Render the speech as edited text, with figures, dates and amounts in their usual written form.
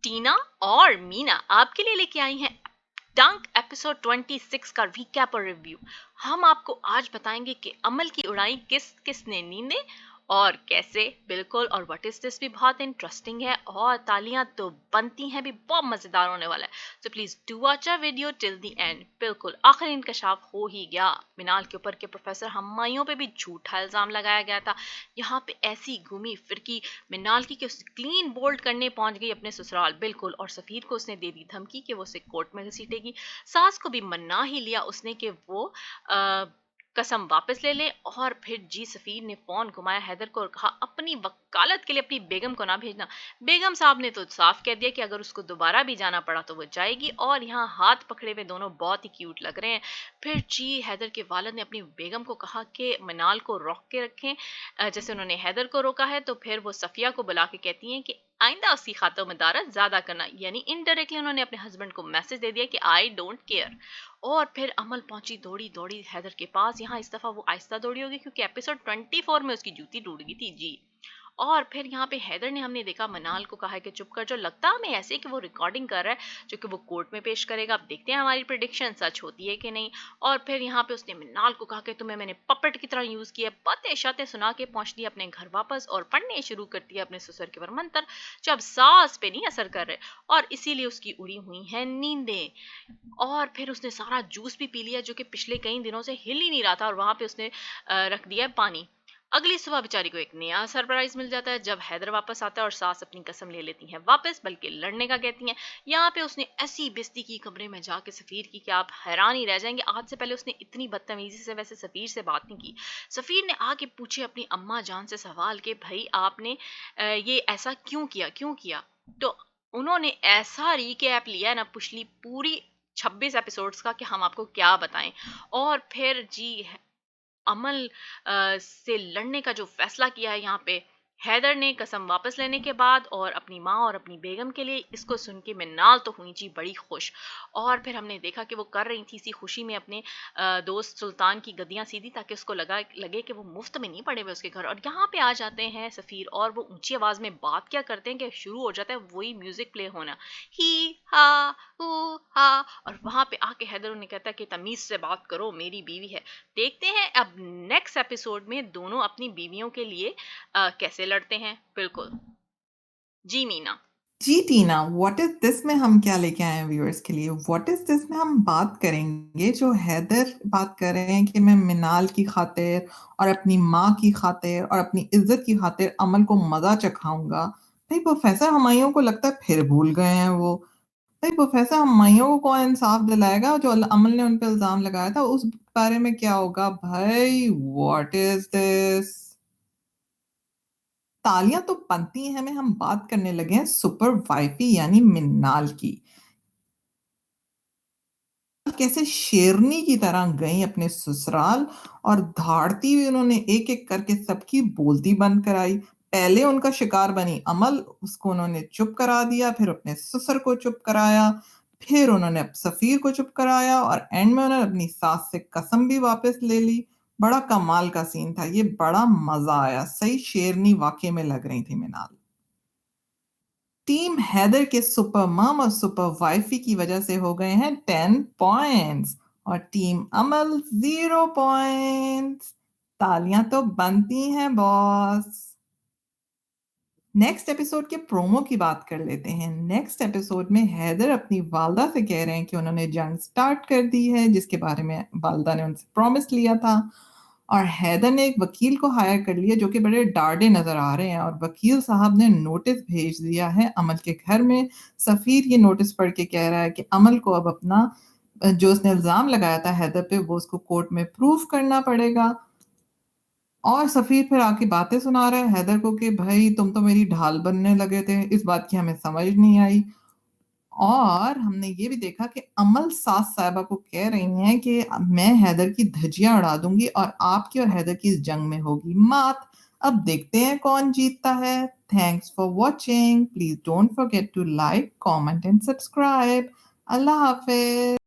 टीना और मीना आपके लिए लेके आई हैं डंक एपिसोड 26 का रिकैप और रिव्यू। हम आपको आज बताएंगे कि अमल की उड़ाई किस किसने नींदें और कैसे। बिल्कुल, और व्हाट इज दिस भी बहुत इंटरेस्टिंग है और तालियां तो बनती हैं भी, बहुत मजेदार होने वाला है। So please do watch a video till the end. बिल्कुल आखिर इंकशाफ हो ही गया। मिनाल के ऊपर के प्रोफेसर हमायूं पे भी झूठा इल्जाम लगाया गया था। यहाँ पे ऐसी घूमी फिरकी मिनाल की कि उसे क्लीन बोल्ड करने पहुंच गई अपने ससुराल। बिल्कुल, और सफीर को उसने दे दी धमकी कि वो उसे कोर्ट में घसीटेगी। सास को भी मना ही लिया उसने कि वो कसम वापस ले ले। और फिर जी सफीर ने फोन घुमाया हैदर को और कहा अपनी वकालत के लिए अपनी बेगम को ना भेजना। बेगम साहब ने तो साफ कह दिया कि अगर उसको दोबारा भी जाना पड़ा तो वो जाएगी। और यहाँ हाथ पकड़े हुए दोनों बहुत ही क्यूट लग रहे हैं। फिर जी हैदर के वालिद ने अपनी बेगम को कहा कि मनाल को रोक के रखें, जैसे उन्होंने हैदर को रोका है। तो फिर वो सफिया को बुला के कहती हैं कि आइंदा उसकी खातरदारी ज्यादा करना, यानी इनडायरेक्टली उन्होंने अपने हस्बैंड को मैसेज दे दिया कि आई डोंट केयर। और फिर अमल पहुंची दौड़ी दौड़ी हैदर के पास। यहाँ इस दफा वो आहिस्ता दौड़ी होगी क्योंकि एपिसोड 24 में उसकी जूती टूट गई थी जी। और फिर यहाँ पे हैदर ने, हमने देखा, मनाल को कहा है कि चुप कर, जो लगता हमें ऐसे कि वो रिकॉर्डिंग कर रहा है जो कि वो कोर्ट में पेश करेगा। अब देखते हैं हमारी प्रिडिक्शन सच होती है कि नहीं। और फिर यहाँ पे उसने मनाल को कहा कि तुम्हें मैंने पपेट की तरह यूज किया। बातें शातें सुना के पहुंचती है अपने घर वापस और पढ़ने शुरू करती है अपने ससुर के मंत्र, जो अब सास पे नहीं असर कर रहे और इसीलिए उसकी उड़ी हुई है नींदें। और फिर उसने सारा जूस भी पी लिया जो कि पिछले कई दिनों से हिल ही नहीं रहा था, और वहां पे उसने रख दिया है पानी। अगली सुबह बेचारी को एक नया सरप्राइज मिल जाता है जब हैदर वापस आता है और सास अपनी कसम ले लेती हैं वापस, बल्कि लड़ने का कहती हैं। यहाँ पे उसने ऐसी बेइज्जती की कमरे में जाके सफीर की कि आप हैरान ही रह जाएंगे। आज से पहले उसने इतनी बदतमीजी से वैसे सफीर से बात नहीं की। सफीर ने आके पूछे अपनी अम्मा जान से सवाल कि भाई आपने ये ऐसा क्यों किया, क्यों किया। तो उन्होंने ऐसा रिकैप लिया ना पिछली पूरी 26 एपिसोड्स का कि हम आपको क्या बताएं। और फिर जी अमल से लड़ने का जो फैसला किया है यहाँ पे हैदर ने कसम वापस लेने के बाद, और अपनी माँ और अपनी बेगम के लिए, इसको सुन के मिन्नाल तो हुई जी बड़ी खुश। और फिर हमने देखा कि वो कर रही थी इसी खुशी में अपने दोस्त सुल्तान की गद्दियां सीधी, ताकि उसको लगे कि वो मुफ्त में नहीं पड़े हुए उसके घर। और यहाँ पे आ जाते हैं सफीर और वो ऊंची आवाज में बात क्या करते हैं कि शुरू हो जाता है वही म्यूजिक प्ले होना, ही हा हू हा। और वहां पे आके हैदर उन्हें कहता है कि तमीज से बात करो, मेरी बीवी है। देखते हैं अब नेक्स्ट एपिसोड में दोनों अपनी बीवियों के लिए कैसे लड़ते हैं। बिल्कुल जी मीना। जी टीना, व्हाट इज दिस में हम क्या लेके आए हैं व्यूअर्स के लिए। व्हाट इज दिस में हम बात करेंगे, जो हैदर बात कर रहे हैं कि मैं मिनाल की खातिर और अपनी माँ की खातिर और अपनी इज्जत की खातिर अमल को मजा चखाऊंगा। भाई प्रोफेसर हुमायूं को लगता है फिर भूल गए हैं वो। भाई प्रोफेसर हुमायूं को कौन इंसाफ दिलाएगा, जो अमल ने उन पर इल्जाम लगाया था उस बारे में क्या होगा भाई। What is this. तालियां तो बनती हैं में हम बात करने लगे हैं सुपर वाइफी यानी मिन्नाल की। कैसे शेरनी की तरह गई अपने ससुराल और धाड़ती हुई उन्होंने एक एक करके सबकी बोलती बंद कराई। पहले उनका शिकार बनी अमल, उसको उन्होंने चुप करा दिया, फिर अपने ससुर को चुप कराया, फिर उन्होंने सफीर को चुप कराया और एंड में उन्होंने अपनी सास से कसम भी वापस ले ली। बड़ा कमाल का सीन था ये, बड़ा मजा आया। सही शेरनी वाकई में लग रही थी मिनाल। टीम हैदर के सुपर मम और सुपर वाइफी की वजह से हो गए हैं 10 पॉइंट्स और टीम अमल 0 पॉइंट्स। तालियां तो बनती हैं बॉस। नेक्स्ट एपिसोड के प्रोमो की बात कर लेते हैं। नेक्स्ट एपिसोड में हैदर अपनी वालदा से कह रहे हैं कि उन्होंने जंग स्टार्ट कर दी है, जिसके बारे में वालदा ने उनसे प्रॉमिस लिया था। और हैदर ने एक वकील को हायर कर लिया जो कि बड़े डाढ़े नजर आ रहे हैं, और वकील साहब ने नोटिस भेज दिया है अमल के घर में। सफीर ये नोटिस पढ़ के कह रहा है कि अमल को अब अपना जो उसने इल्जाम लगाया था हैदर पे वो उसको कोर्ट में प्रूव करना पड़ेगा। और सफीर फिर आके बातें सुना रहा है हैदर को कि भाई तुम तो मेरी ढाल बनने लगे थे, इस बात की हमें समझ नहीं आई। और हमने ये भी देखा कि अमल सास साहिबा को कह रही हैं कि मैं हैदर की धज्जियां उड़ा दूंगी और आपकी और हैदर की इस जंग में होगी मात। अब देखते हैं कौन जीतता है। Thanks for watching, please don't forget to like comment and subscribe. अल्लाह हाफिज।